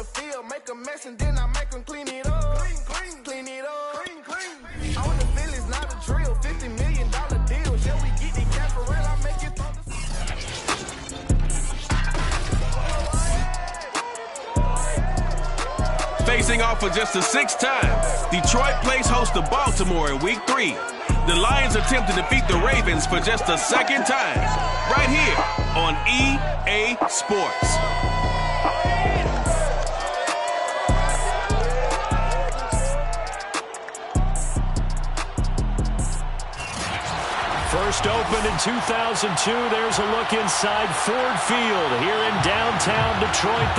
the field, make a mess and then I make them clean it up. Clean it up. On the field is not a drill, $50 million deal. Shall we get the capital? I make it from the... Facing off for just the sixth time, Detroit plays host to Baltimore in Week 3. The Lions attempt to defeat the Ravens for just the second time, right here on EA Sports. First opened in 2002, there's a look inside Ford Field here in downtown Detroit.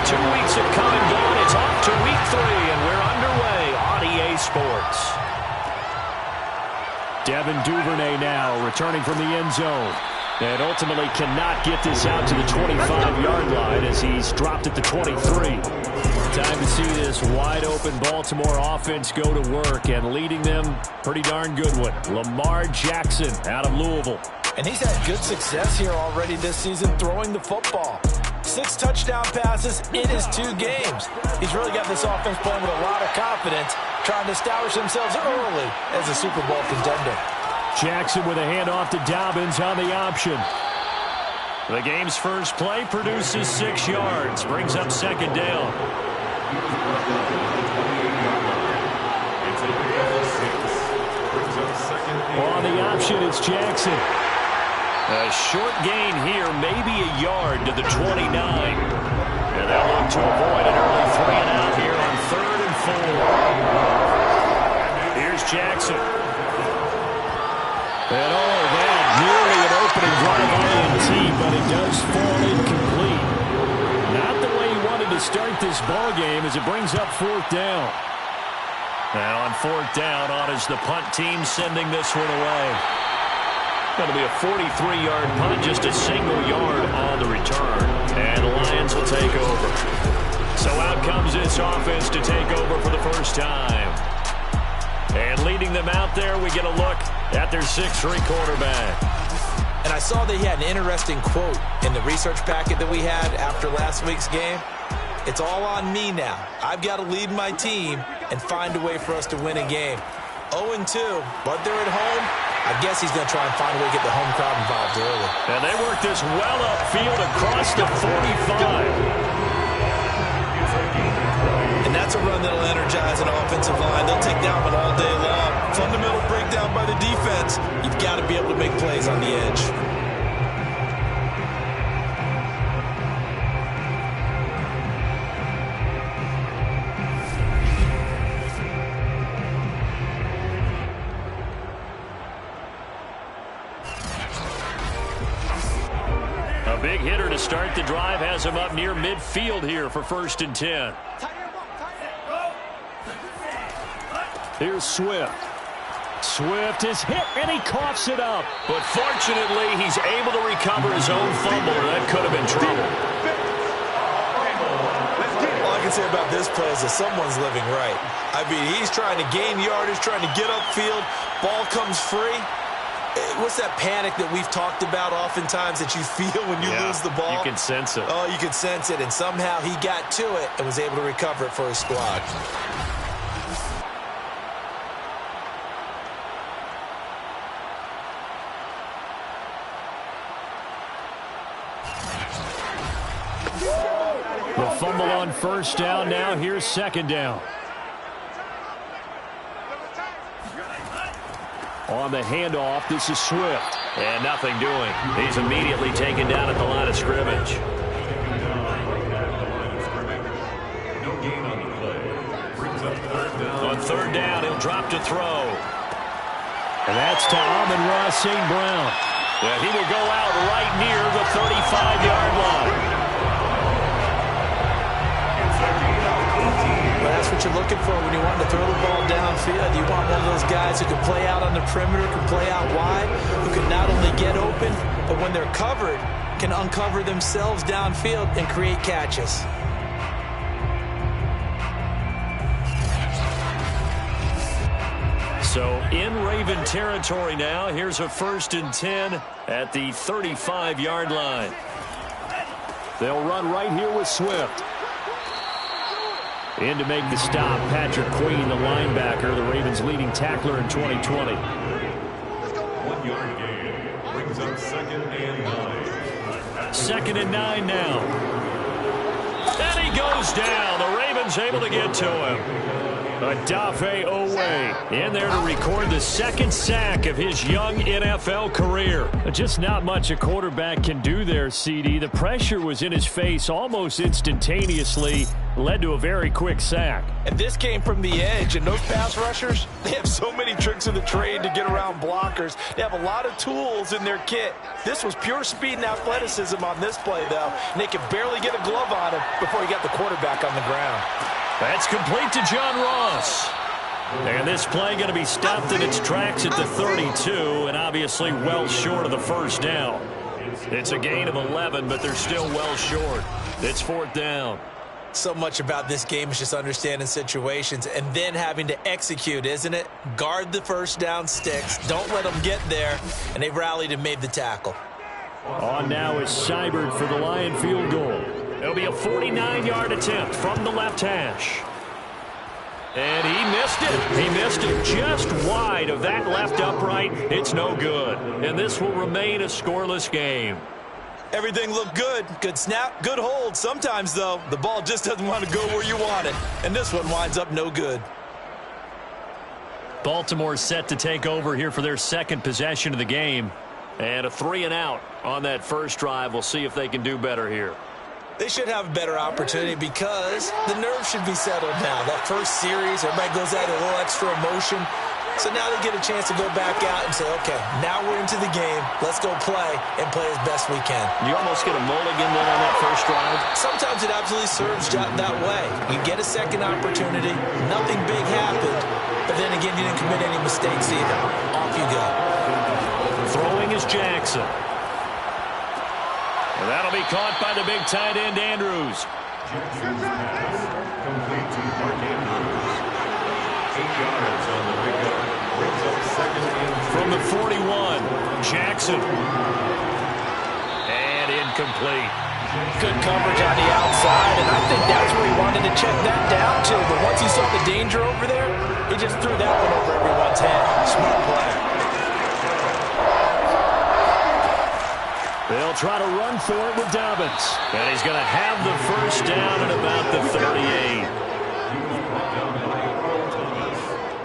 2 weeks have come and gone. It's off to Week 3, and we're underway on EA Sports. Devin Duvernay now returning from the end zone. And ultimately cannot get this out to the 25-yard line as he's dropped at the 23. Time to see this wide-open Baltimore offense go to work, and leading them, pretty darn good one, Lamar Jackson out of Louisville. And he's had good success here already this season throwing the football. 6 touchdown passes in his 2 games. He's really got this offense playing with a lot of confidence, trying to establish themselves early as a Super Bowl contender. Jackson with a handoff to Dobbins on the option. The game's first play produces 6 yards, brings up second down. On the option, it's Jackson. A short gain here, maybe a yard to the 29. And they'll look to avoid an early 3 and out here on 3rd and 4. Here's Jackson. And that nearly an opening drive on INT, but it does fall incomplete. Not the way he wanted to start this ball game as it brings up 4th down. Now on 4th down, on is the punt team sending this one away. Going to be a 43-yard punt, just a single yard on the return. And the Lions will take over. So out comes this offense to take over for the first time. And leading them out there, we get a look at their 6'3" quarterback. And I saw that he had an interesting quote in the research packet that we had after last week's game. It's all on me now. I've got to lead my team and find a way for us to win a game. 0-2, but they're at home. I guess he's going to try and find a way to get the home crowd involved early. And they work this well upfield across the 45. And that's a run that'll energize an offensive line. They'll take down one all day long. Fundamental breakdown by the defense. You've got to be able to make plays on the edge. Big hitter to start the drive has him up near midfield here for 1st and 10. Here's Swift. Swift is hit, and he coughs it up. But fortunately, he's able to recover his own fumble, or that could have been trouble. All I can say about this play is that someone's living right. I mean, he's trying to gain yardage, trying to get upfield. Ball comes free. What's that panic that we've talked about oftentimes that you feel when you lose the ball? You can sense it. Oh, you can sense it, and somehow he got to it and was able to recover it for his squad. The fumble on 1st down. Now here's 2nd down. On the handoff, this is Swift. And nothing doing. He's immediately taken down at the line of scrimmage. On 3rd down, he'll drop to throw. And that's to Amon-Ra St. Brown. Well, he will go out right near the 35-yard line. Well, that's what you're looking for when you want to throw the ball downfield. You want one of those guys who can play out on the perimeter, can play out wide, who can not only get open, but when they're covered, can uncover themselves downfield and create catches. So in Raven territory now. Here's a 1st and 10 at the 35-yard line. They'll run right here with Swift. In to make the stop, Patrick Queen, the linebacker, the Ravens' leading tackler in 2020. 1-yard gain brings up 2nd and 9. 2nd and 9 now. And he goes down. The Ravens able to get to him. Odafe Oweh in there to record the 2nd sack of his young NFL career. Just not much a quarterback can do there, CD. The pressure was in his face almost instantaneously, led to a very quick sack. And this came from the edge, and those pass rushers, they have so many tricks of the trade to get around blockers. They have a lot of tools in their kit. This was pure speed and athleticism on this play, though, and they could barely get a glove on him before he got the quarterback on the ground. That's complete to John Ross. And this play going to be stopped in its tracks at the 32, and obviously well short of the 1st down. It's a gain of 11, but they're still well short. It's 4th down. So much about this game is just understanding situations and then having to execute, isn't it? Guard the 1st down sticks. Don't let them get there. And they rallied and made the tackle. On now is Seibert for the Lion field goal. It'll be a 49-yard attempt from the left hash. And he missed it. He missed it just wide of that left upright. It's no good. And this will remain a scoreless game. Everything looked good. Good snap, good hold. Sometimes, though, the ball just doesn't want to go where you want it. And this one winds up no good. Baltimore set to take over here for their 2nd possession of the game. And a 3-and-out on that first drive. We'll see if they can do better here. They should have a better opportunity because the nerves should be settled now. That first series, everybody goes out a little extra emotion. So now they get a chance to go back out and say, okay, now we're into the game. Let's go play and play as best we can. You almost get a mulligan then on that first drive? Sometimes it absolutely serves that way. You get a second opportunity. Nothing big happened. But then again, you didn't commit any mistakes either. Off you go. Throwing is Jackson. And that'll be caught by the big tight end, Andrews. Jackson's pass complete to Mark Andrews. 8 yards on the pickup. Brings up 2nd and 10. From the 41, Jackson. And incomplete. Good coverage on the outside, and I think that's where he wanted to check that down to. But once he saw the danger over there, he just threw that one over everyone's head. Smart play. They'll try to run for it with Dobbins. And he's going to have the 1st down at about the 38.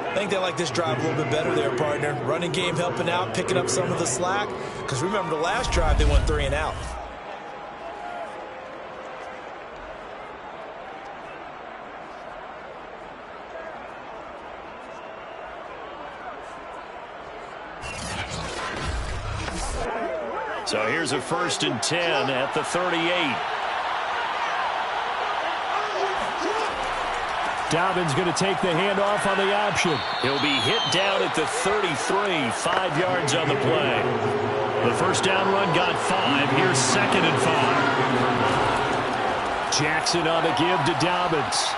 I think they like this drive a little bit better there, partner. Running game helping out, picking up some of the slack. Because remember the last drive, they went 3-and-out. So here's a 1st and 10 at the 38. Dobbins going to take the handoff on the option. He'll be hit down at the 33, 5 yards on the play. The 1st down run got 5. Here's 2nd and 5. Jackson on the give to Dobbins.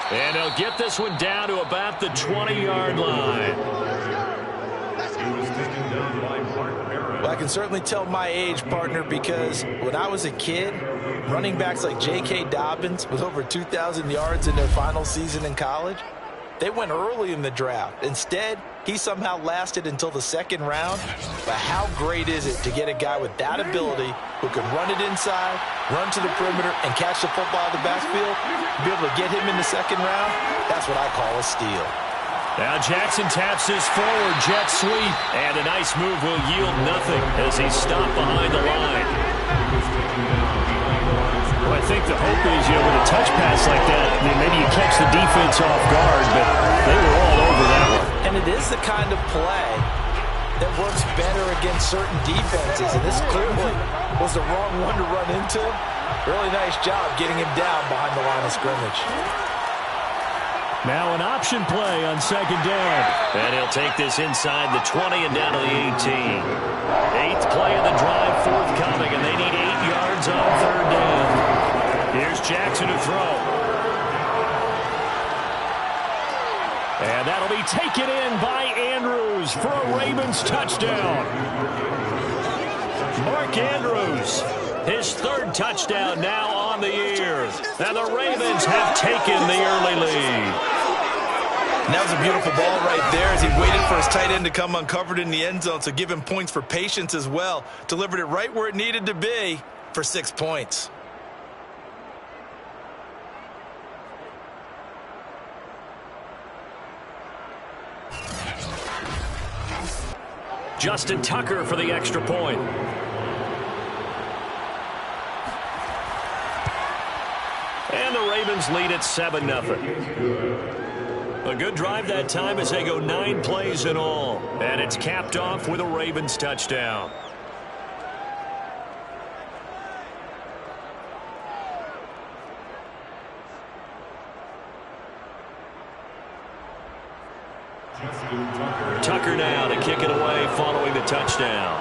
And they'll get this one down to about the 20-yard line. Well, I can certainly tell my age, partner, because when I was a kid, running backs like J.K. Dobbins with over 2,000 yards in their final season in college, they went early in the draft. Instead, he somehow lasted until the 2nd round. But how great is it to get a guy with that ability who can run it inside, run to the perimeter, and catch the football in the backfield? Be able to get him in the 2nd round? That's what I call a steal. Now Jackson taps his forward jet sweep, and a nice move will yield nothing as he's stopped behind the line. Well, I think the hope is, with a touch pass like that, maybe you catch the defense off guard, but they were all over that one. And it is the kind of play that works better against certain defenses, and this clearly was the wrong one to run into. Really nice job getting him down behind the line of scrimmage. Now an option play on second down. And he'll take this inside the 20 and down to the 18. 8th play of the drive forthcoming, and they need 8 yards on third down. Here's Jackson to throw. And that'll be taken in by Andrews for a Ravens touchdown. Mark Andrews, his 3rd touchdown now on the year. And the Ravens have taken the early lead. And that was a beautiful ball right there as he waited for his tight end to come uncovered in the end zone, so give him points for patience as well. Delivered it right where it needed to be for 6 points. Justin Tucker for the extra point. And the Ravens lead at 7-0. A good drive that time as they go 9 plays in all. And it's capped off with a Ravens touchdown. Tucker now to kick it away following the touchdown.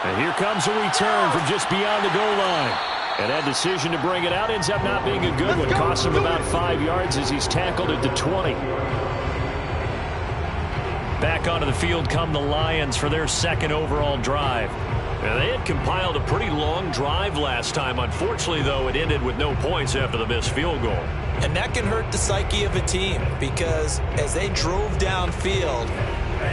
And here comes a return from just beyond the goal line. And that decision to bring it out ends up not being a good one. Costs him about 5 yards as he's tackled at the 20. Back onto the field come the Lions for their 2nd overall drive. And they had compiled a pretty long drive last time. Unfortunately, though, it ended with no points after the missed field goal. And that can hurt the psyche of a team because as they drove downfield,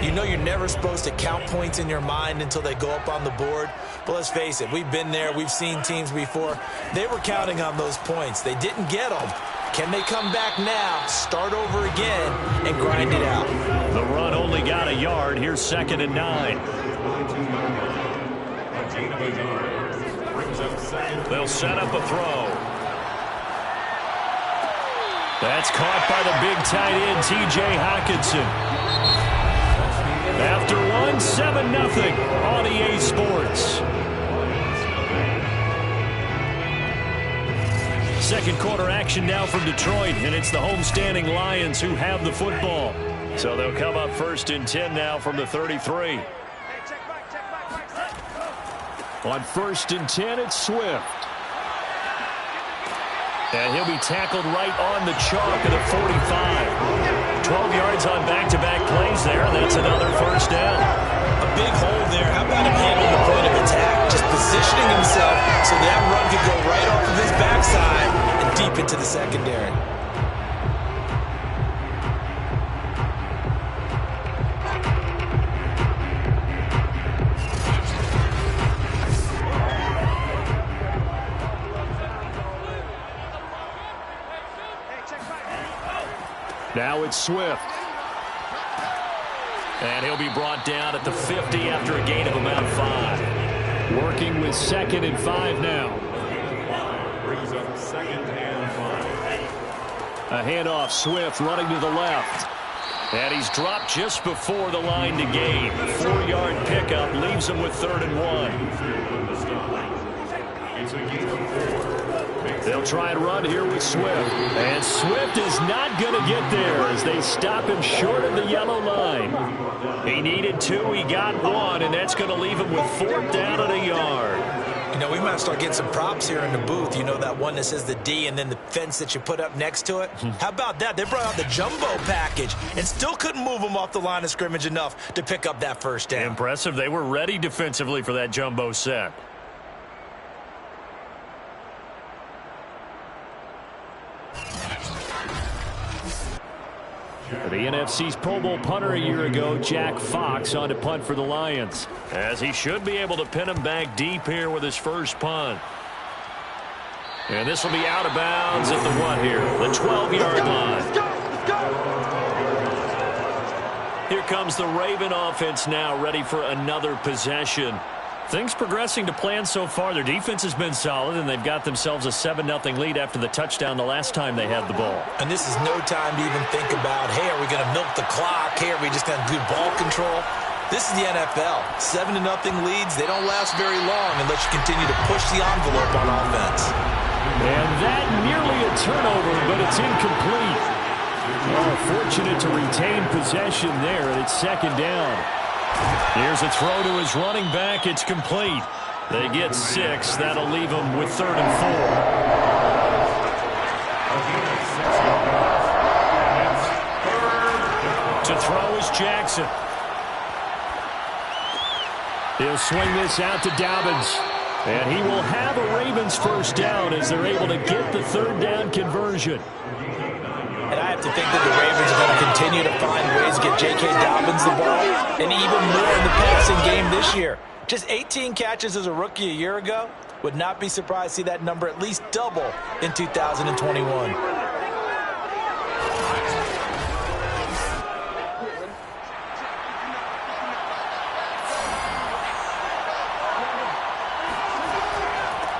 you know you're never supposed to count points in your mind until they go up on the board. But let's face it, we've been there. We've seen teams before. They were counting on those points. They didn't get them. Can they come back now, start over again, and grind it out? The run only got a yard. Here's 2nd and 9. They'll set up a throw. That's caught by the big tight end, T.J. Hockenson. After one, 7-0 on EA Sports. Second quarter action now from Detroit, and it's the homestanding Lions who have the football. So they'll come up 1st and 10 now from the 33. On 1st and 10, it's Swift. And he'll be tackled right on the chalk of the 45. 12 yards on back-to-back plays there. That's another 1st down. A big hole there. How about him handling the point of attack? Just positioning himself so that run could go right off of his backside and deep into the secondary. Now it's Swift. And he'll be brought down at the 50 after a gain of about 5. Working with 2nd and 5 now. Brings up 2nd and 5. A handoff, Swift running to the left. And he's dropped just before the line to gain. 4-yard pickup leaves him with 3rd and 1. It's a gain of 4. They'll try and run here with Swift. And Swift is not going to get there as they stop him short of the yellow line. He needed 2, he got 1, and that's going to leave him with 4th down and a yard. You know, we might start getting some props here in the booth. You know that one that says the D and then the fence that you put up next to it? How about that? They brought out the jumbo package and still couldn't move them off the line of scrimmage enough to pick up that 1st down. Impressive. They were ready defensively for that jumbo set. The NFC's Pro Bowl punter a year ago, Jack Fox, on to punt for the Lions, as he should be able to pin him back deep here with his first punt. And this will be out of bounds at the what here? The 12-yard line. Here comes the Raven offense now, ready for another possession. Things progressing to plan so far. Their defense has been solid, and they've got themselves a 7-0 lead after the touchdown the last time they had the ball. And this is no time to even think about, hey, are we going to milk the clock? Hey, are we just going to do ball control? This is the NFL. 7-0 leads, they don't last very long unless you continue to push the envelope on offense. And that nearly a turnover, but it's incomplete. Oh, fortunate to retain possession there, and it's second down. Here's a throw to his running back. It's complete. They get 6. That'll leave them with 3rd and 4. To throw is Jackson. He'll swing this out to Dobbins. And he will have a Ravens first down as they're able to get the 3rd down conversion. And I have to think that the Ravens are going to continue to find ways to get J.K. Dobbins the ball, and even more in the passing game this year. Just 18 catches as a rookie a year ago. Would not be surprised to see that number at least double in 2021.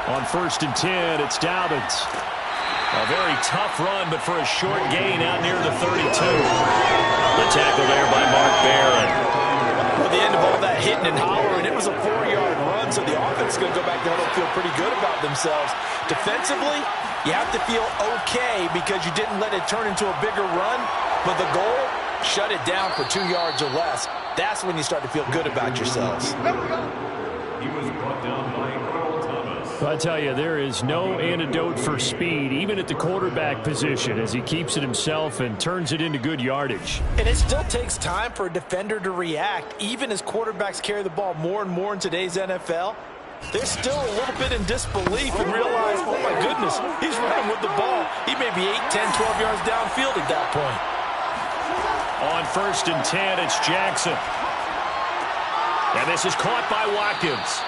On 1st and 10, it's Dobbins. A very tough run, but for a short gain out near the 32. The tackle there by Mark Barron. Well, the end of all that hitting and hollering, it was a 4-yard run, so the offense is going to go back to huddle, feel pretty good about themselves. Defensively, you have to feel okay because you didn't let it turn into a bigger run, but the goal, shut it down for 2 yards or less. That's when you start to feel good about yourselves. He was brought down by Earl Thomas. I tell you, there is no antidote for speed, even at the quarterback position, as he keeps it himself and turns it into good yardage. And it still takes time for a defender to react, even as quarterbacks carry the ball more and more in today's NFL. They're still a little bit in disbelief and realize, oh my goodness, he's running with the ball. He may be 8, 10, 12 yards downfield at that point. On 1st and 10, it's Jackson. And this is caught by Watkins.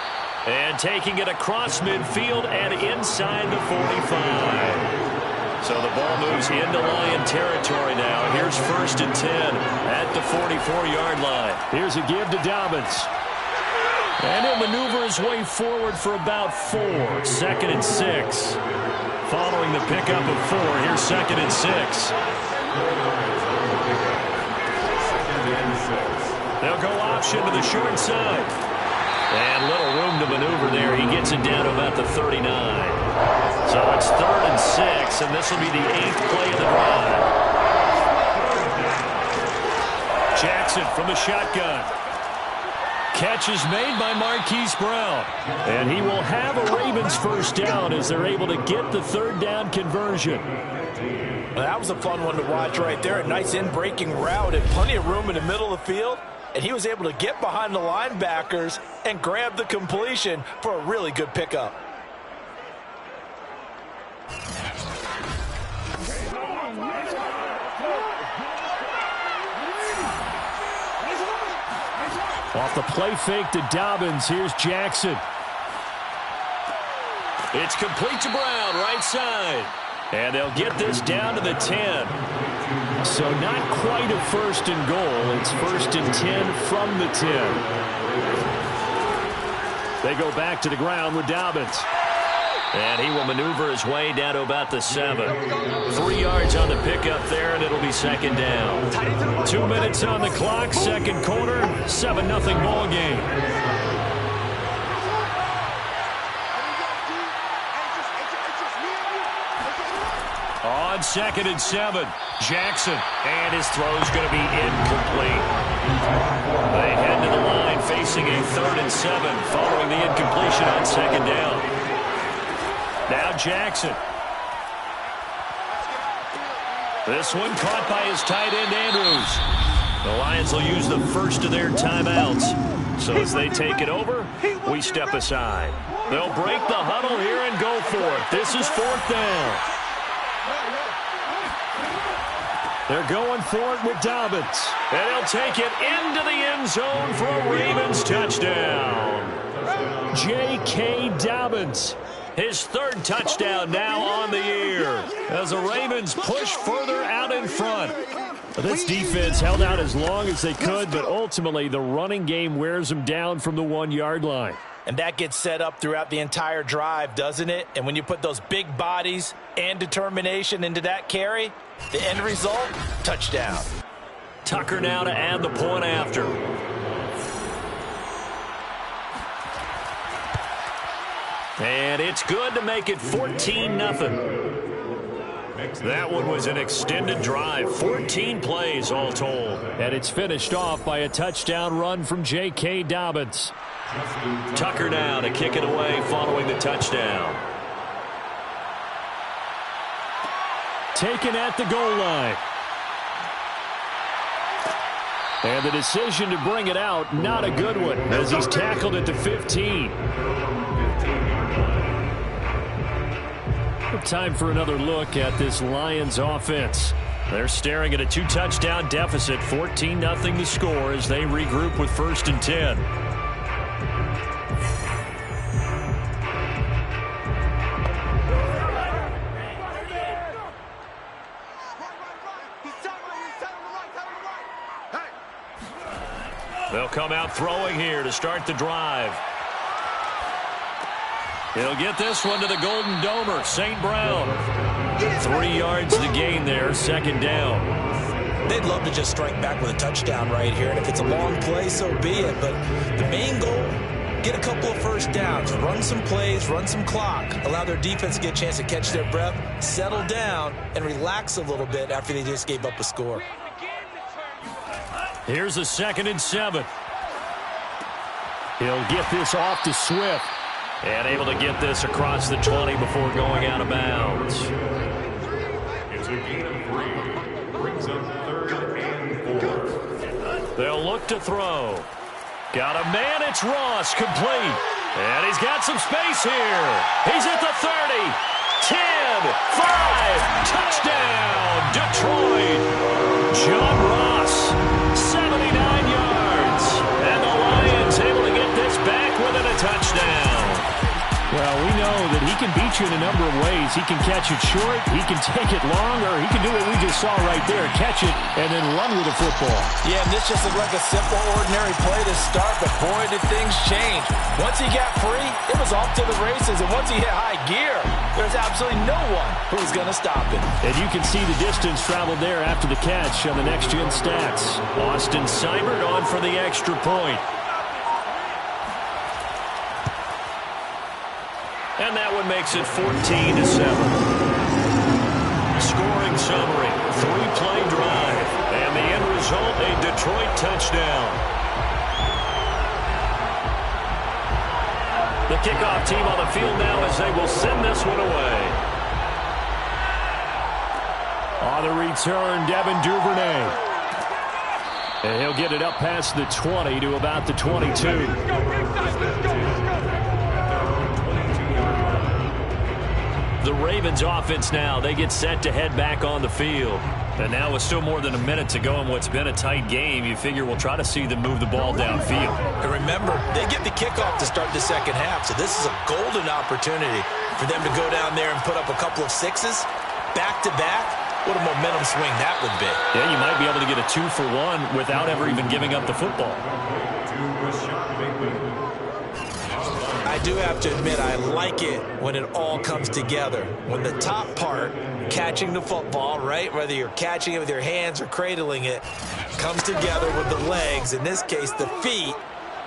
And taking it across midfield and inside the 45. So the ball moves into Lion territory now. Here's 1st and 10 at the 44-yard line. Here's a give to Dobbins. And he'll maneuver his way forward for about 4. 2nd and 6. Following the pickup of 4, here's 2nd and 6. They'll go option to the short side. And little room to maneuver there. He gets it down to about the 39. So it's 3rd and 6, and this will be the 8th play of the drive. Jackson from the shotgun. Catch is made by Marquise Brown. And he will have a Ravens first down as they're able to get the 3rd down conversion. Well, that was a fun one to watch right there. A nice in-breaking route and plenty of room in the middle of the field. And he was able to get behind the linebackers and grab the completion for a really good pickup. Off the play fake to Dobbins, here's Jackson. It's complete to Brown, right side. And they'll get this down to the 10. So not quite a 1st and goal. It's 1st and 10 from the 10. They go back to the ground with Dobbins. And he will maneuver his way down to about the 7. 3 yards on the pickup there, and it'll be 2nd down. 2 minutes on the clock, 2nd quarter, 7-0 ball game. On 2nd and 7, Jackson, and his throw's going to be incomplete. They head to the line facing a 3rd and 7 following the incompletion on 2nd down. Now Jackson. This one caught by his tight end, Andrews. The Lions will use the first of their timeouts. So as they take it over, we step aside. They'll break the huddle here and go for it. This is 4th down. They're going for it with Dobbins. And he'll take it into the end zone for a Ravens touchdown. J.K. Dobbins. His 3rd touchdown now on the year as the Ravens push further out in front. This defense held out as long as they could, but ultimately the running game wears them down from the 1-yard line. And that gets set up throughout the entire drive, doesn't it? And when you put those big bodies and determination into that carry, the end result, touchdown. Tucker now to add the point after. And it's good to make it 14-0. That one was an extended drive, 14 plays all told. And it's finished off by a touchdown run from J.K. Dobbins. Tucker now to kick it away following the touchdown. Taken at the goal line. And the decision to bring it out, not a good one, as he's tackled at the 15. Time for another look at this Lions offense. They're staring at a 2-touchdown deficit, 14-0 to score as they regroup with 1st and 10. They'll come out throwing here to start the drive. He'll get this one to the Golden Domer, St. Brown. 3 yards to gain there, 2nd down. They'd love to just strike back with a touchdown right here, and if it's a long play, so be it. But the main goal, get a couple of 1st downs, run some plays, run some clock, allow their defense to get a chance to catch their breath, settle down, and relax a little bit after they just gave up a score. Here's a 2nd and 7. He'll get this off to Swift. And able to get this across the 20 before going out of bounds. It's a gain of 3. Brings up 3rd and 4. They'll look to throw. Got a man, it's Ross, complete. And he's got some space here. He's at the 30. 10, 5, touchdown, Detroit. John Ross, 79 yards. And the Lions able to get this back within a touchdown. Well, we know that he can beat you in a number of ways. He can catch it short, he can take it long, or he can do what we just saw right there, catch it and then run with the football. Yeah, and this just looked like a simple, ordinary play to start, but boy, did things change. Once he got free, it was off to the races, and once he hit high gear, there's absolutely no one who was going to stop him. And you can see the distance traveled there after the catch on the next-gen stats. Austin Seibert on for the extra point. And that one makes it 14-7. Scoring summary, 3-play drive. And the end result, a Detroit touchdown. The kickoff team on the field now as they will send this one away. On the return, Devin Duvernay. And he'll get it up past the 20 to about the 22. The Ravens offense now, they get set to head back on the field. And now with still more than a minute to go in what's been a tight game, you figure we'll try to see them move the ball downfield. And remember, they get the kickoff to start the 2nd half, so this is a golden opportunity for them to go down there and put up a couple of 6s back-to-back. What a momentum swing that would be. Yeah, you might be able to get a 2-for-1 without ever even giving up the football. I do have to admit, I like it when it all comes together. When the top part, catching the football, right, whether you're catching it with your hands or cradling it, comes together with the legs, in this case the feet,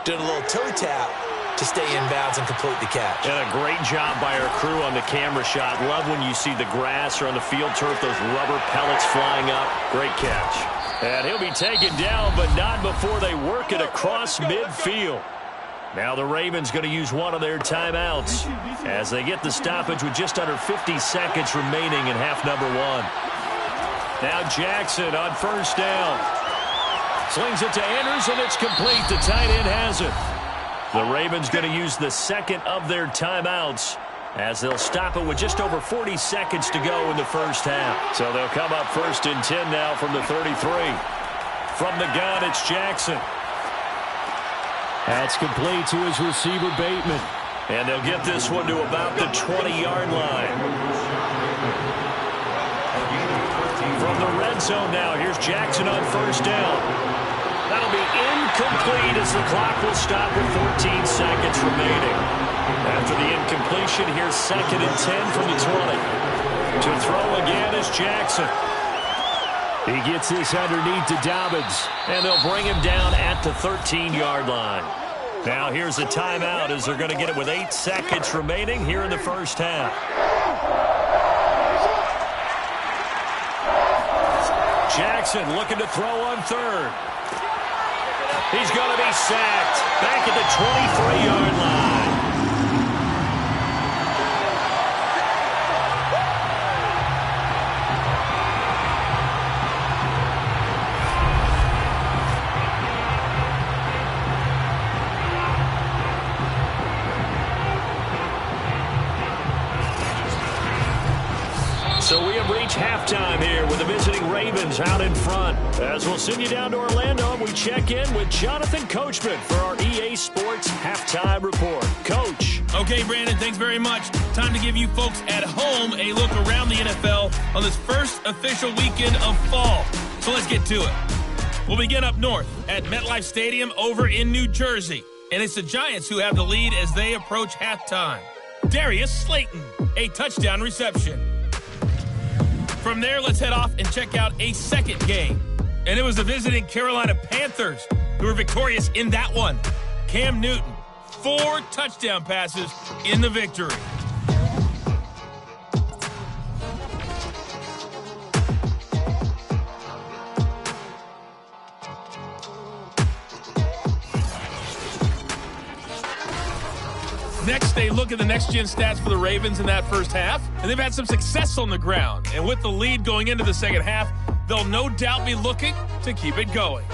doing a little toe tap to stay in bounds and complete the catch. And a great job by our crew on the camera shot. Love when you see the grass or on the field turf, those rubber pellets flying up. Great catch. And he'll be taken down, but not before they work it across midfield. Now the Ravens going to use one of their timeouts as they get the stoppage with just under 50 seconds remaining in half number 1. Now Jackson on 1st down. Slings it to Andrews, and it's complete. The tight end has it. The Ravens going to use the 2nd of their timeouts as they'll stop it with just over 40 seconds to go in the 1st half. So they'll come up 1st and 10 now from the 33. From the gun, it's Jackson. That's complete to his receiver, Bateman. And they'll get this one to about the 20-yard line. From the red zone now, here's Jackson on 1st down. That'll be incomplete as the clock will stop with 14 seconds remaining. After the incompletion, here's 2nd and 10 from the 20. To throw again is Jackson. He gets this underneath to Dobbins, and they'll bring him down at the 13-yard line. Now here's a timeout as they're going to get it with 8 seconds remaining here in the first half. Jackson looking to throw on third. He's going to be sacked back at the 23-yard line. So we have reached halftime here with the visiting Ravens out in front. As we'll send you down to Orlando, we check in with Jonathan Coachman for our EA Sports Halftime Report. Coach. Okay, Brandon, thanks very much. Time to give you folks at home a look around the NFL on this first official weekend of fall. So let's get to it. We'll begin up north at MetLife Stadium over in New Jersey. And it's the Giants who have the lead as they approach halftime. Darius Slayton, a touchdown reception. From there, let's head off and check out a second game. And it was the visiting Carolina Panthers who were victorious in that one. Cam Newton, 4 touchdown passes in the victory. Next, they look at the next-gen stats for the Ravens in that first half, and they've had some success on the ground. And with the lead going into the second half, they'll no doubt be looking to keep it going.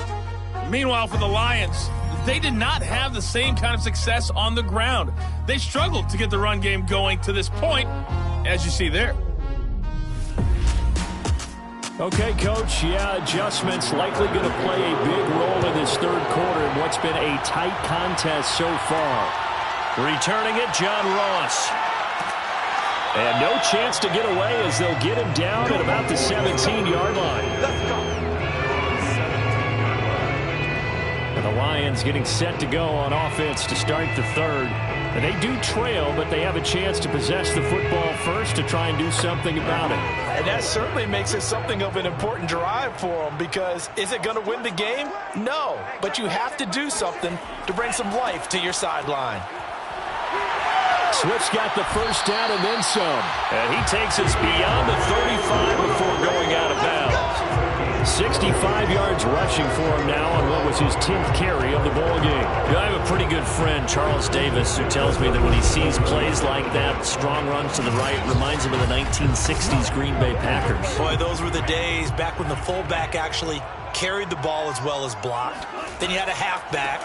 Meanwhile, for the Lions, they did not have the same kind of success on the ground. They struggled to get the run game going to this point, as you see there. Okay, Coach, adjustments likely going to play a big role in this third quarter in what's been a tight contest so far. Returning it, John Ross. And no chance to get away as they'll get him down at about the 17-yard line. And the Lions getting set to go on offense to start the third. And they do trail, but they have a chance to possess the football first to try and do something about it. And that certainly makes it something of an important drive for them, because is it going to win the game? No, but you have to do something to bring some life to your sideline. Swift's got the first down and then some. And he takes us beyond the 35 before going out of bounds. 65 yards rushing for him now on what was his 10th carry of the ball game. I have a pretty good friend, Charles Davis, who tells me that when he sees plays like that, strong runs to the right, reminds him of the 1960s Green Bay Packers. Boy, those were the days back when the fullback actually carried the ball as well as blocked. Then you had a halfback.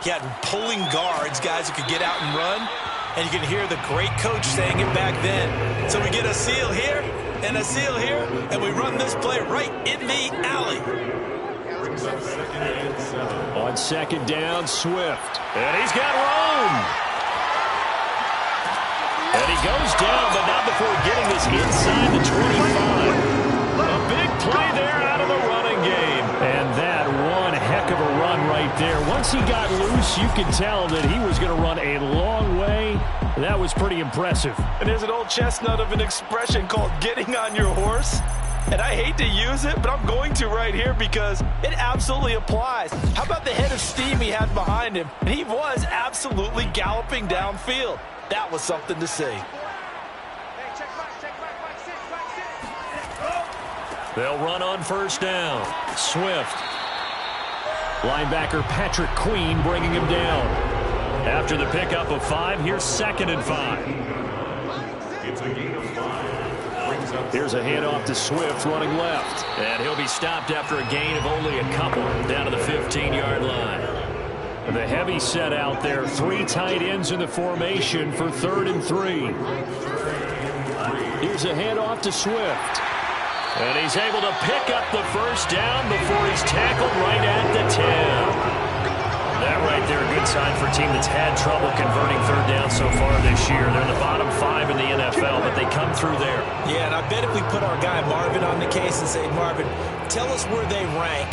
You had pulling guards, guys who could get out and run. And you can hear the great coach saying it back then. So we get a seal here and a seal here, and we run this play right in the alley. On second down, Swift. And he's got room. And he goes down, but not before getting this inside the 25. A big play there out of the running game. And that one heck of a run right there. Once he got loose, you could tell that he was going to run a long way. That was pretty impressive. And there's an old chestnut of an expression called getting on your horse. And I hate to use it, but I'm going to right here because it absolutely applies. How about the head of steam he had behind him? And he was absolutely galloping downfield. That was something to see. They'll run on first down. Swift. Linebacker Patrick Queen bringing him down. After the pickup of 5, here's 2nd and 5. It's a gain of 5. Here's a handoff to Swift running left. And he'll be stopped after a gain of only a couple down to the 15-yard line. The heavy set out there. 3 tight ends in the formation for 3rd and 3. Here's a handoff to Swift. And he's able to pick up the first down before he's tackled right at the 10. That right there, a good sign for a team that's had trouble converting third down so far this year. They're in the bottom 5 in the NFL, but they come through there. Yeah, and I bet if we put our guy Marvin on the case and say, Marvin, tell us where they rank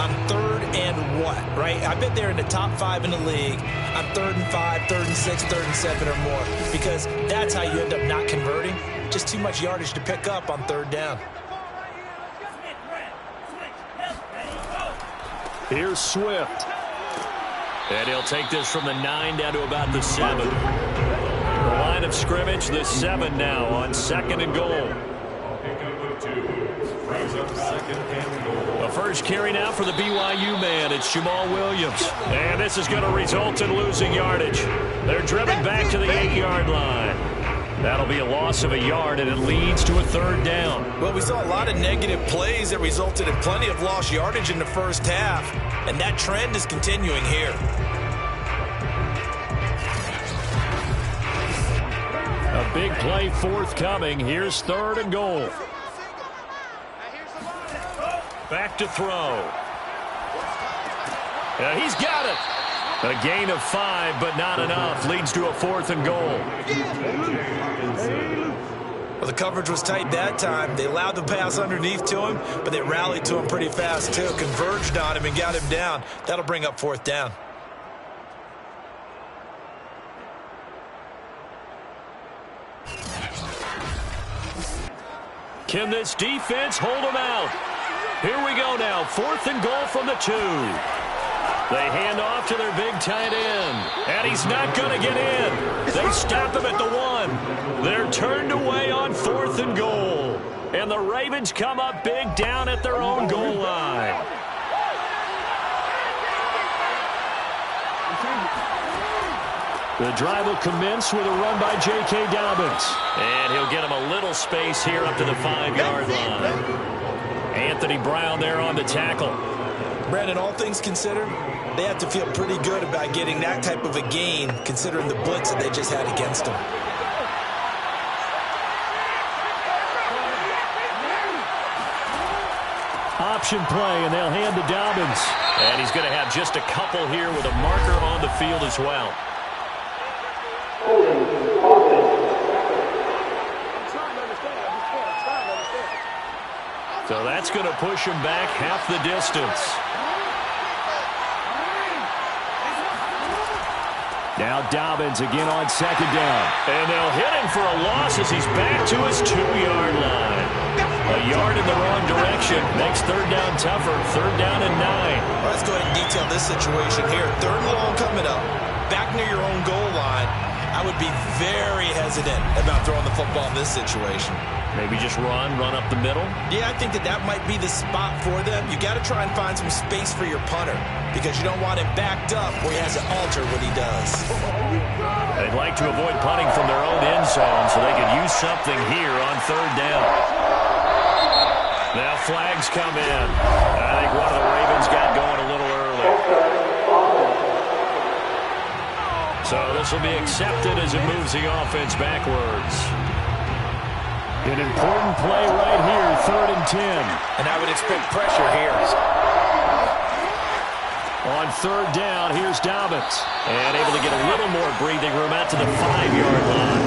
on 3rd and what, right? I bet they're in the top 5 in the league on 3rd and 5, 3rd and 6, 3rd and 7 or more, because that's how you end up not converting. Just too much yardage to pick up on 3rd down. Here's Swift. And he'll take this from the 9 down to about the 7. The line of scrimmage, the 7 now on 2nd and goal. The first carry now for the BYU man. It's Jamal Williams. And this is going to result in losing yardage. They're driven back to the 8-yard line. That'll be a loss of a yard, and it leads to a 3rd down. Well, we saw a lot of negative plays that resulted in plenty of lost yardage in the first half, and that trend is continuing here. A big play forthcoming. Here's 3rd and goal. Back to throw. And he's got it. A gain of 5, but not enough. Leads to a 4th and goal. Well, the coverage was tight that time. They allowed the pass underneath to him, but they rallied to him pretty fast, too. Converged on him and got him down. That'll bring up 4th down. Can this defense hold him out? Here we go now. 4th and goal from the 2. They hand off to their big tight end. And he's not going to get in. They stop him at the 1. They're turned away on 4th and goal. And the Ravens come up big down at their own goal line. The drive will commence with a run by J.K. Dobbins. And he'll get him a little space here up to the 5-yard line. Anthony Brown there on the tackle. Brandon, all things considered, they have to feel pretty good about getting that type of a gain, considering the blitz that they just had against them. Option play, and they'll hand to Dobbins. And he's going to have just a couple here with a marker on the field as well. So that's going to push him back half the distance. Now Dobbins again on 2nd down. And they'll hit him for a loss as he's back to his 2-yard line. A yard in the wrong direction makes 3rd down tougher. 3rd down and 9. Well, let's go ahead and detail this situation here. 3rd and long coming up. Back near your own goal line. I would be very hesitant about throwing the football in this situation. Maybe just run up the middle? Yeah, I think that might be the spot for them. You got to try and find some space for your punter because you don't want him backed up where he has to alter what he does. They'd like to avoid punting from their own end zone so they could use something here on 3rd down. Now flags come in. I think one of the Ravens got going a little early. So this will be accepted as it moves the offense backwards. An important play right here, 3rd and 10. And I would expect pressure here. On 3rd down, here's Dobbins. And able to get a little more breathing room out to the 5-yard line.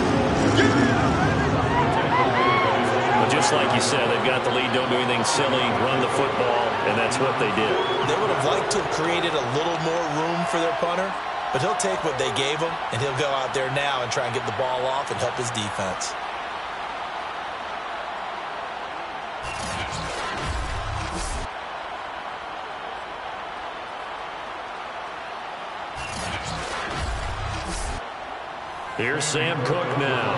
But just like you said, they've got the lead, don't do anything silly, run the football, and that's what they did. They would have liked to have created a little more room for their punter, but he'll take what they gave him, and he'll go out there now and try and get the ball off and help his defense. Here's Sam Cook now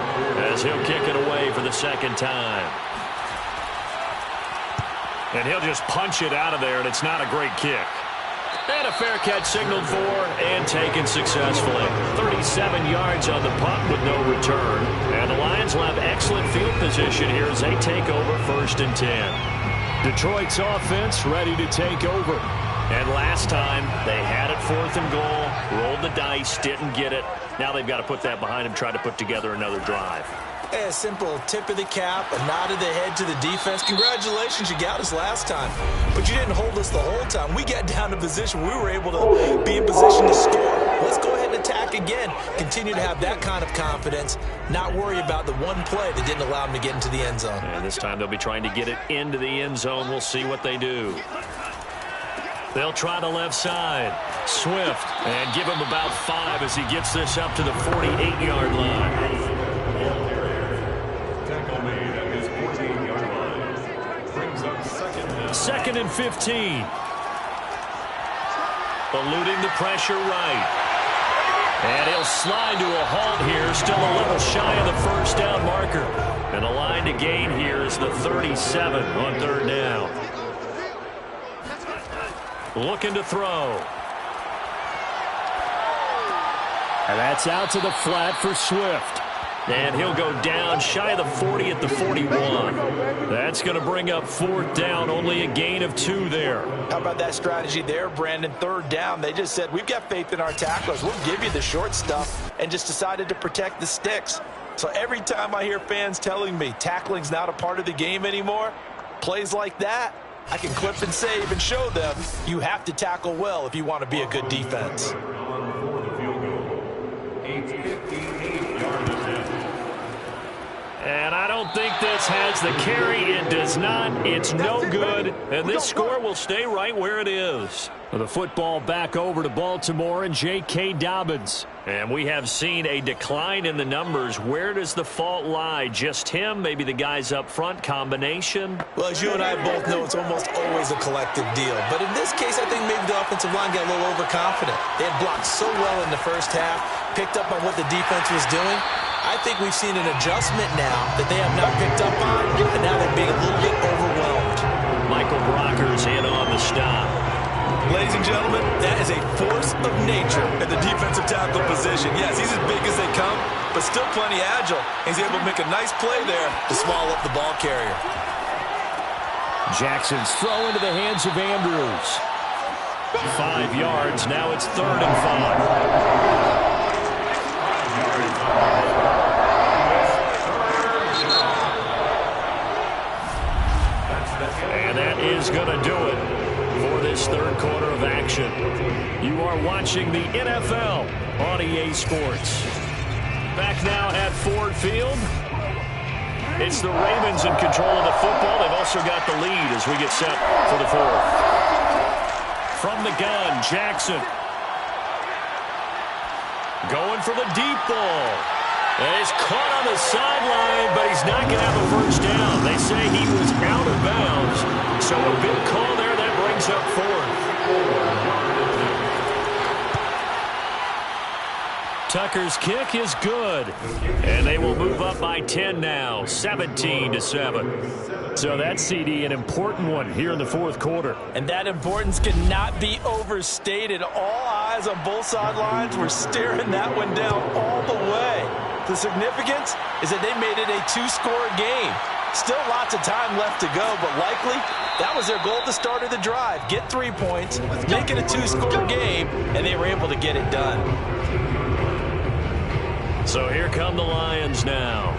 as he'll kick it away for the 2nd time. And he'll just punch it out of there, and it's not a great kick. And a fair catch signaled for and taken successfully. 37 yards on the punt with no return. And the Lions will have excellent field position here as they take over 1st and 10. Detroit's offense ready to take over. And last time, they had it 4th and goal, rolled the dice, didn't get it. Now they've got to put that behind them, try to put together another drive. A simple tip of the cap, a nod of the head to the defense. Congratulations, you got us last time. But you didn't hold us the whole time. We got down to position. We were able to be in position to score. Let's go ahead and attack again. Continue to have that kind of confidence. Not worry about the one play that didn't allow them to get into the end zone. And this time they'll be trying to get it into the end zone. We'll see what they do. They'll try the left side. Swift, and give him about 5 as he gets this up to the 48-yard line. Tackle made at his 14-yard line. Brings up 2nd and 2nd and 15. eluding the pressure right. And he'll slide to a halt here, still a little shy of the first down marker. And the line to gain here is the 37 on third down. Looking to throw. And that's out to the flat for Swift. And he'll go down shy of the 40 at the 41. That's going to bring up fourth down, only a gain of 2 there. How about that strategy there, Brandon? Third down, they just said, we've got faith in our tacklers. We'll give you the short stuff, and just decided to protect the sticks. So every time I hear fans telling me tackling's not a part of the game anymore, plays like that, I can clip and save and show them you have to tackle well if you want to be a good defense. For the field goal, a 58-yard attempt. And I don't think this has the carry. It does not. It's no good. And this score will stay right where it is. The football back over to Baltimore and J.K. Dobbins. And we have seen a decline in the numbers. Where does the fault lie? Just him? Maybe the guys up front? Combination? Well, as you and I both know, it's almost always a collective deal. But in this case, I think maybe the offensive line got a little overconfident. They had blocked so well in the first half, picked up on what the defense was doing. I think we've seen an adjustment now that they have not picked up on, and now they're being a little bit overwhelmed. Michael Brocker's in on the stop. Ladies and gentlemen, that is a force of nature at the defensive tackle position. Yes, he's as big as they come, but still plenty agile. He's able to make a nice play there to swallow up the ball carrier. Jackson's throw into the hands of Andrews. 5 yards. Now it's 3rd and 5. And that is going to do it for this third quarter of action. You are watching the NFL on EA Sports. Back now at Ford Field. It's the Ravens in control of the football. They've also got the lead as we get set for the fourth. From the gun, Jackson. Going for the deep ball. And he's caught on the sideline, but he's not going to have a first down. They say he was out of bounds. So a big call there that brings up fourth. Tucker's kick is good. And they will move up by 10 now, 17-7. So that, CD, an important one here in the fourth quarter. And that importance cannot be overstated. All eyes on both sidelines were staring that one down all the way. The significance is that they made it a 2-score game. Still lots of time left to go, but likely that was their goal at the start of the drive. Get 3 points, make it a 2-score game, and they were able to get it done. So here come the Lions now.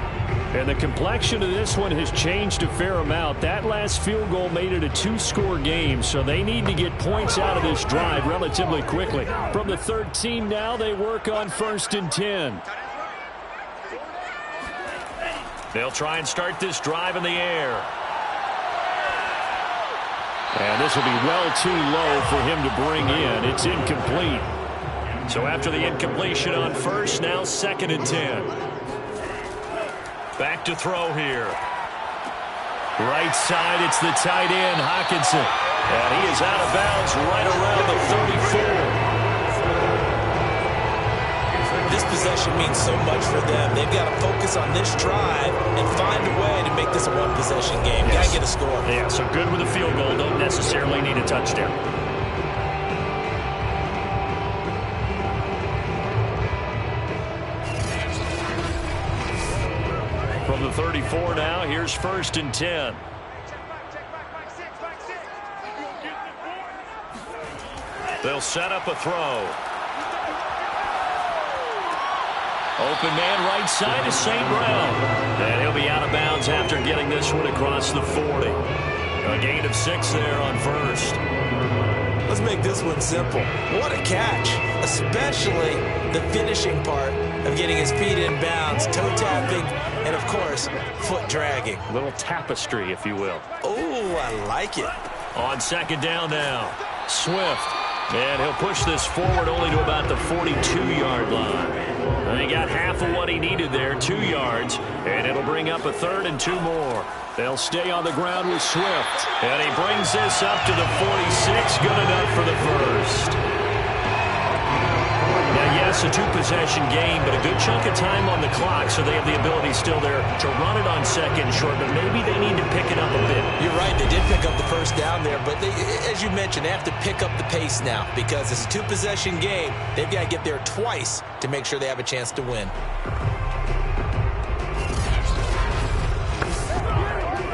And the complexion of this one has changed a fair amount. That last field goal made it a 2-score game, so they need to get points out of this drive relatively quickly. From the 13 now, they work on 1st and 10. They'll try and start this drive in the air. And this will be well too low for him to bring in. It's incomplete. So after the incompletion on first, now 2nd and 10. Back to throw here. Right side, it's the tight end, Hockenson. And he is out of bounds right around the 34. This possession means so much for them. They've got to focus on this drive and find a way to make this a one-possession game. Got to get a score. Yeah, so good with a field goal. Don't necessarily need a touchdown. From the 34 now, here's 1st and 10. They'll set up a throw. Open man right side is St. Brown. And he'll be out of bounds after getting this one across the 40. A gain of 6 there on first. Let's make this one simple. What a catch, especially the finishing part of getting his feet in bounds, toe tapping, and of course, foot dragging. A little tapestry, if you will. Oh, I like it. On 2nd down now, Swift. And he'll push this forward only to about the 42-yard line. And he got half of what he needed there, 2 yards, and it'll bring up a 3rd and 2 more. They'll stay on the ground with Swift. And he brings this up to the 46, good enough for the first. Yes, a two-possession game, but a good chunk of time on the clock, so they have the ability still there to run it on second and short, but maybe they need to pick it up a bit. You're right. They did pick up the first down there, but as you mentioned, they have to pick up the pace now because it's a two-possession game. They've got to get there twice to make sure they have a chance to win.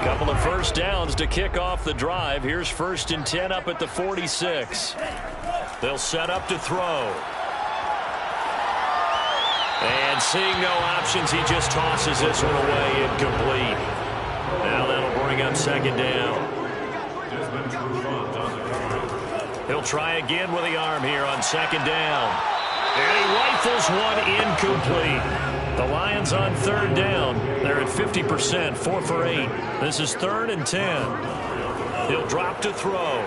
Couple of first downs to kick off the drive. Here's 1st and 10 up at the 46. They'll set up to throw. And seeing no options, he just tosses this one away, incomplete. Now that'll bring up 2nd down. He'll try again with the arm here on 2nd down. And he rifles one incomplete. The Lions on 3rd down. They're at 50%, 4 for 8. This is 3rd and 10. He'll drop to throw.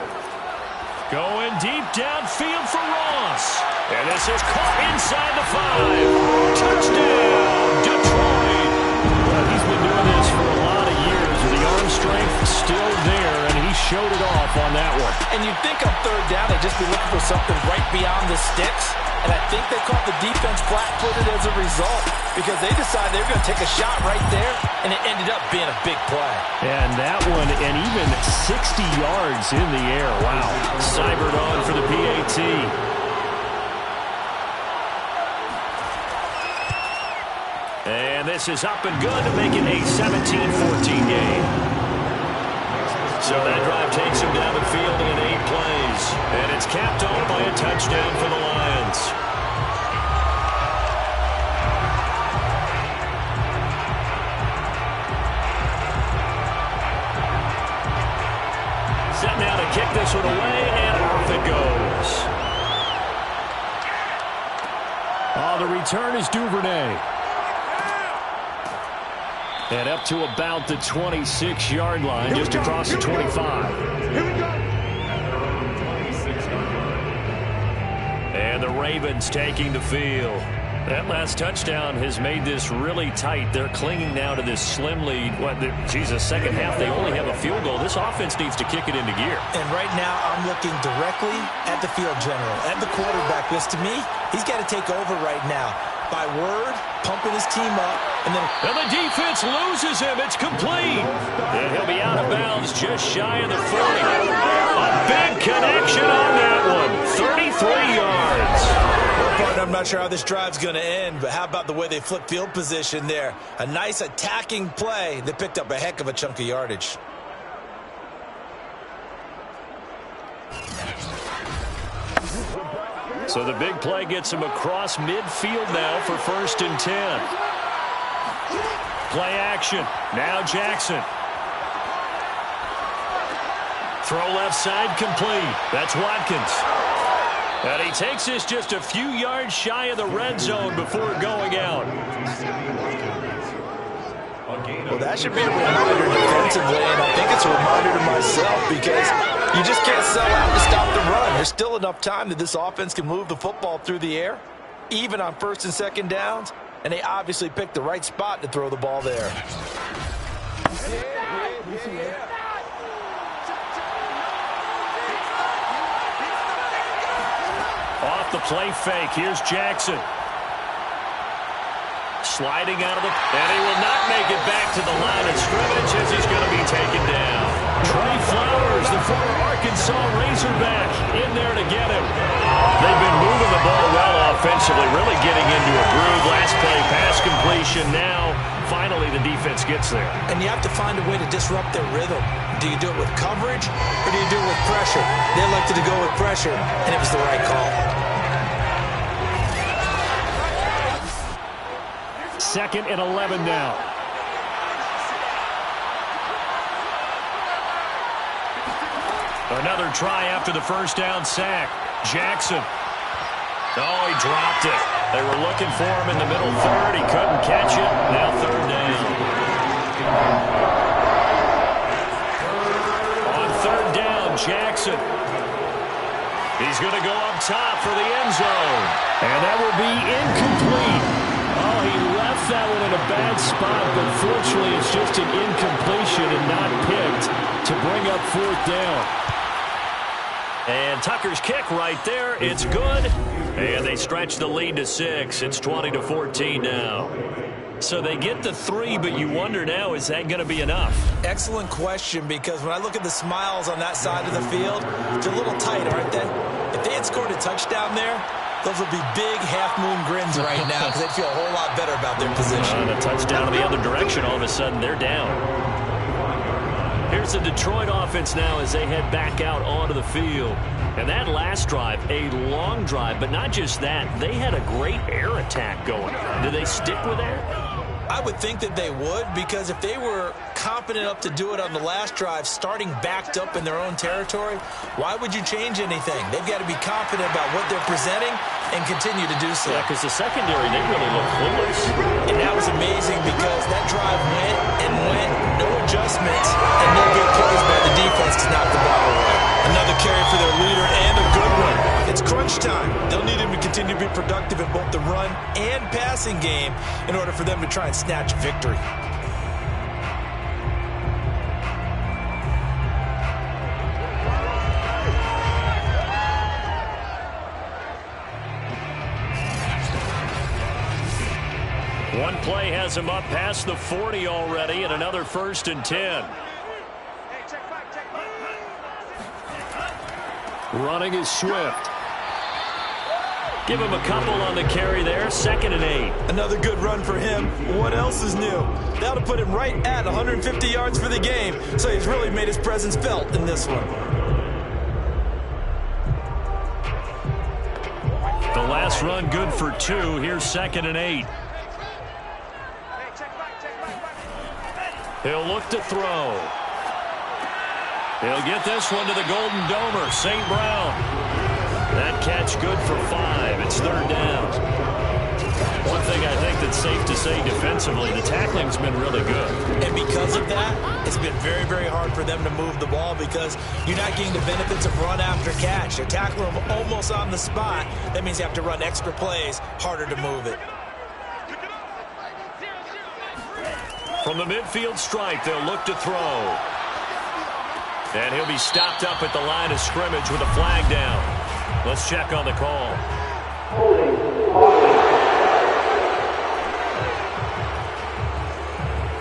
Going deep downfield for Ross. And this is caught inside the 5. Touchdown, Detroit. Well, he's been doing this for a lot of years. The arm strength still there, and he showed it off on that one. And you'd think on 3rd down they'd just be looking for something right beyond the sticks. And I think they caught the defense flat-footed as a result because they decided they were going to take a shot right there, and it ended up being a big play. And that one, and even 60 yards in the air. Wow. Cybered on for the PAT. And this is up and good to make it a 17-14 game. So that drive takes him down the field in 8 plays. And it's capped off by a touchdown for the Lions. Set now to kick this one away, and off it goes. The return is Duvernay. And up to about the 26-yard line, just across the 25. And the Ravens taking the field. That last touchdown has made this really tight. They're clinging now to this slim lead. Second half, they only have a field goal. This offense needs to kick it into gear. And right now, I'm looking directly at the field general, at the quarterback, because to me, he's got to take over right now. By word, pumping his team up, and the defense loses him. It's complete. And he'll be out of bounds just shy of the 40. A big connection on that one. 33 yards. I'm not sure how this drive's going to end, but how about the way they flip field position there? A nice attacking play that picked up a heck of a chunk of yardage. So the big play gets him across midfield now for 1st and 10. Play action. Now Jackson. Throw left side complete. That's Watkins. And he takes this just a few yards shy of the red zone before going out. Well, that should be a reminder defensively, and I think it's a reminder to myself because you just can't sell out to stop the run. There's still enough time that this offense can move the football through the air, even on 1st and 2nd downs, and they obviously picked the right spot to throw the ball there. Off the play fake, here's Jackson. Sliding out of the... And he will not make it back to the line of scrimmage as he's going to be taken down. Trey Flowers, the former Arkansas Razorback, in there to get him. They've been moving the ball well offensively, really getting into a groove. Last play, pass completion. Now, finally, the defense gets there. And you have to find a way to disrupt their rhythm. Do you do it with coverage, or do you do it with pressure? They elected to go with pressure, and it was the right call. 2nd and 11 now. Another try after the first down sack. Jackson. Oh, he dropped it. They were looking for him in the middle third. He couldn't catch it. Now 3rd down. On 3rd down, Jackson. He's going to go up top for the end zone. And that will be incomplete. Oh, he left that one in a bad spot, but fortunately it's just an incompletion and not picked to bring up 4th down. And Tucker's kick right there. It's good. And they stretch the lead to 6. It's 20-14 now. So they get the 3, but you wonder now, is that going to be enough? Excellent question, because when I look at the smiles on that side of the field, they're a little tight, aren't they? If they had scored a touchdown there, those would be big half-moon grins right now because they'd feel a whole lot better about their position. And a touchdown in the other direction, all of a sudden they're down. Here's the Detroit offense now as they head back out onto the field. And that last drive, a long drive, but not just that. They had a great air attack going. Do they stick with that? I would think that they would, because if they were competent enough to do it on the last drive, starting backed up in their own territory, why would you change anything? They've got to be confident about what they're presenting and continue to do so. Yeah, because the secondary, they really look clueless. And that was amazing because that drive went and went, no adjustments, and no big plays by the defense to knock the ball away. Another carry for their leader and a good one. It's crunch time. They'll need him to continue to be productive in both the run and passing game in order for them to try and snatch victory. One play has him up past the 40 already, and another 1st and 10. Running is Swift. Give him a couple on the carry there. 2nd and 8. Another good run for him. What else is new? That'll put him right at 150 yards for the game, so he's really made his presence felt in this one. The last run good for 2. Here's 2nd and 8. He'll look to throw. He'll get this one to the Golden Domer, St. Brown. That catch good for 5. It's 3rd down. One thing I think that's safe to say defensively, the tackling's been really good. And because of that, it's been very, very hard for them to move the ball because you're not getting the benefits of run after catch. They're tackling them almost on the spot. That means you have to run extra plays, harder to move it. From the midfield stripe, they'll look to throw. And he'll be stopped up at the line of scrimmage with a flag down. Let's check on the call.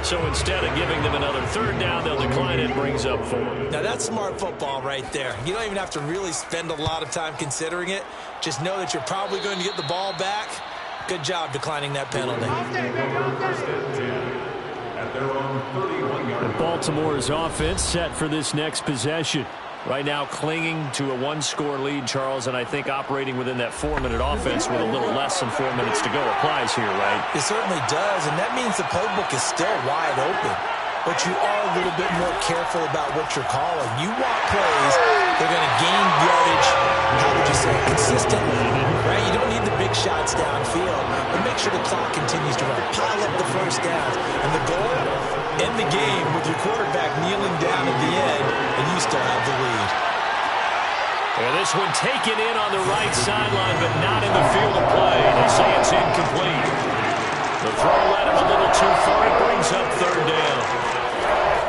So instead of giving them another 3rd down, they'll decline it. Brings up 4. Now that's smart football right there. You don't even have to really spend a lot of time considering it. Just know that you're probably going to get the ball back. Good job declining that penalty. And Baltimore's offense set for this next possession. Right now clinging to a 1-score lead, Charles, and I think operating within that 4-minute offense with a little less than 4 minutes to go applies here, right? It certainly does, and that means the playbook is still wide open. But you are a little bit more careful about what you're calling. You want plays that are going to gain yardage, how would you say, consistently, right? You don't need the big shots downfield, but make sure the clock continues to run. Pile up the 1st downs. And the goal, end the game with your quarterback kneeling down at the end, and you still have the lead. And this one taken in on the right sideline, but not in the field of play. They say it's incomplete. The throw led him a little too far. It brings up 3rd down.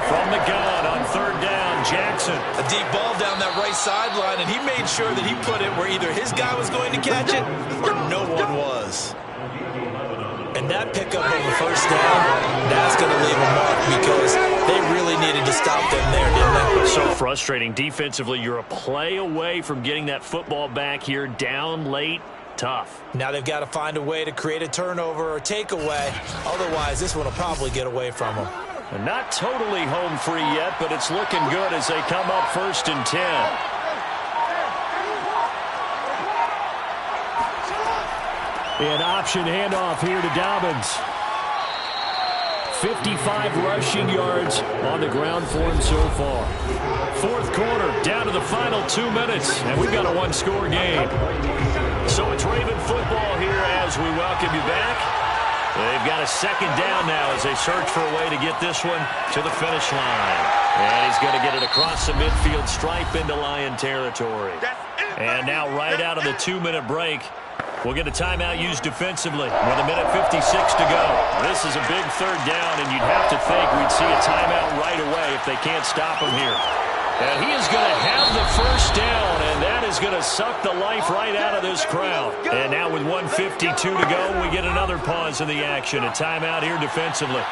From the gun on 3rd down, Jackson. A deep ball down that right sideline, and he made sure that he put it where either his guy was going to catch it or no one was. And that pickup on the 1st down, that's going to leave a mark because they really needed to stop them there, didn't they? So frustrating. Defensively, you're a play away from getting that football back here, down late. Tough. Now they've got to find a way to create a turnover or takeaway. Otherwise, this one will probably get away from them. And not totally home free yet, but it's looking good as they come up 1st and 10. An option handoff here to Dobbins. 55 rushing yards on the ground for him so far. 4th quarter, down to the final 2 minutes, and we've got a 1-score game. So it's Raven football here as we welcome you back. They've got a 2nd down now as they search for a way to get this one to the finish line. And he's going to get it across the midfield stripe into Lion territory. And now right out of the 2-minute break, we'll get a timeout used defensively with 1:56 to go. This is a big 3rd down, and you'd have to think we'd see a timeout right away if they can't stop him here. And he is going to have the first down, and that is going to suck the life right out of this crowd. And now with 1:52 to go, we get another pause in the action. A timeout here defensively.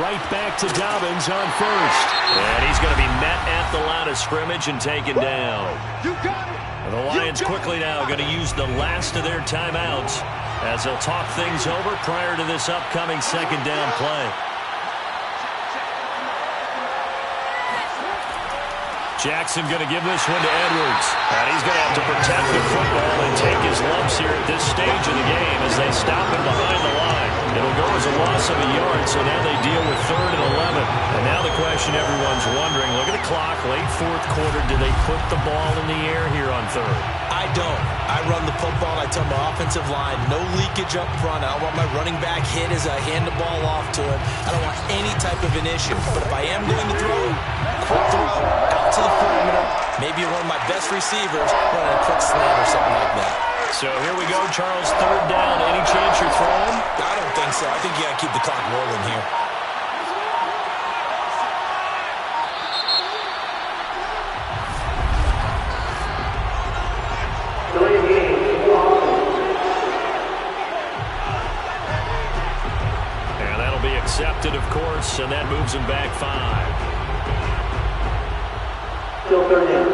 Right back to Dobbins on first. And he's going to be met at the line of scrimmage and taken down. And the Lions quickly now going to use the last of their timeouts as they'll talk things over prior to this upcoming second down play. Jackson going to give this one to Edwards. And he's going to have to protect the football and take his lumps here at this stage of the game as they stop him behind the line. It'll go as a loss of a yard, so now they deal with 3rd and 11. And now the question everyone's wondering, look at the clock, late 4th quarter, do they put the ball in the air here on 3rd? I don't. I run the football. I tell my offensive line, no leakage up front. I don't want my running back hit as I hand the ball off to him. I don't want any type of an issue. But if I am going to throw, quick throw, out to the perimeter, maybe one of my best receivers running a quick slant or something like that. So here we go, Charles, 3rd down. Any chance you're throwing? I don't think so. I think you got to keep the clock rolling here. And that'll be accepted, of course, and that moves him back 5. Still 3rd down.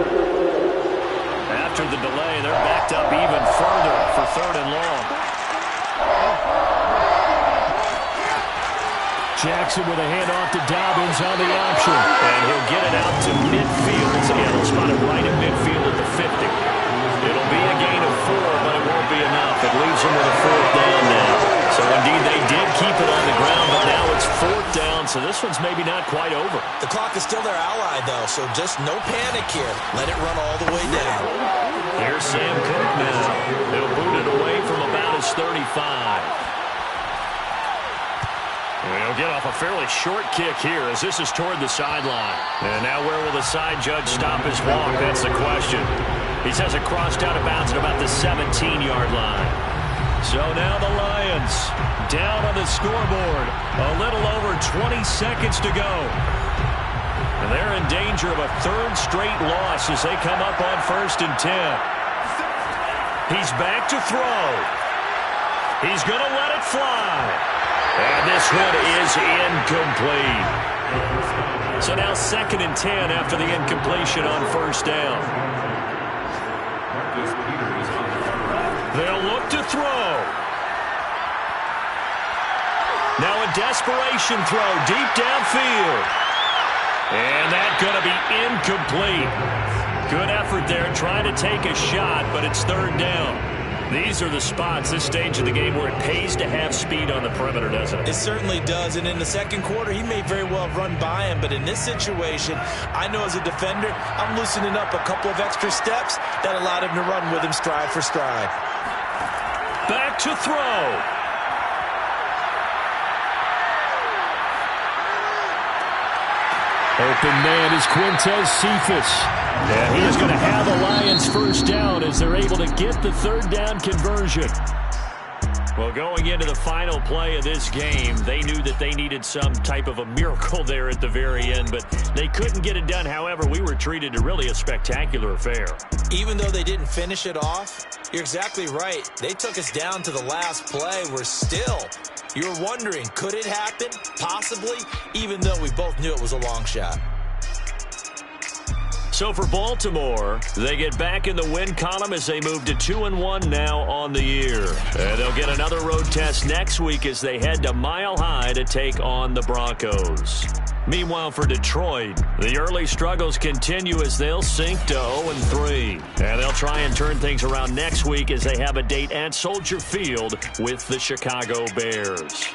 After the delay, they're backed up even further for 3rd and long. Jackson with a handoff to Dobbins on the option. And he'll get it out to midfield. Again, he'll spot it right at midfield at the 50. It'll be a gain of 4, but it won't be enough. It leaves them with a 4th down now. So, indeed, they did keep it on the ground, but now it's 4th down, so this one's maybe not quite over. The clock is still their ally, though, so just no panic here. Let it run all the way down. Here's Sam Cook now. He'll boot it away from about his 35. He'll get off a fairly short kick here as this is toward the sideline. And now where will the side judge stop his walk? That's the question. He says it crossed out of bounds at about the 17-yard line. So now the Lions down on the scoreboard. A little over 20 seconds to go. And they're in danger of a 3rd straight loss as they come up on 1st and 10. He's back to throw. He's going to let it fly. And this one is incomplete. So now 2nd and 10 after the incompletion on 1st down. They'll look to throw. Now a desperation throw deep downfield. And that's going to be incomplete. Good effort there trying to take a shot, but it's 3rd down. These are the spots, this stage of the game, where it pays to have speed on the perimeter, doesn't it? It certainly does, and in the 2nd quarter, he may very well have run by him, but in this situation, I know as a defender, I'm loosening up a couple of extra steps that allowed him to run with him stride for stride. Back to throw. Open man is Quintez Cephas. And he is going to have the Lions first down as they're able to get the 3rd down conversion. Well, going into the final play of this game, they knew that they needed some type of a miracle there at the very end, but they couldn't get it done. However, we were treated to really a spectacular affair. Even though they didn't finish it off, you're exactly right. They took us down to the last play. We're still, you're wondering, could it happen? Possibly, even though we both knew it was a long shot. So for Baltimore, they get back in the win column as they move to 2-1 now on the year. And they'll get another road test next week as they head to Mile High to take on the Broncos. Meanwhile, for Detroit, the early struggles continue as they'll sink to 0-3. And they'll try and turn things around next week as they have a date at Soldier Field with the Chicago Bears.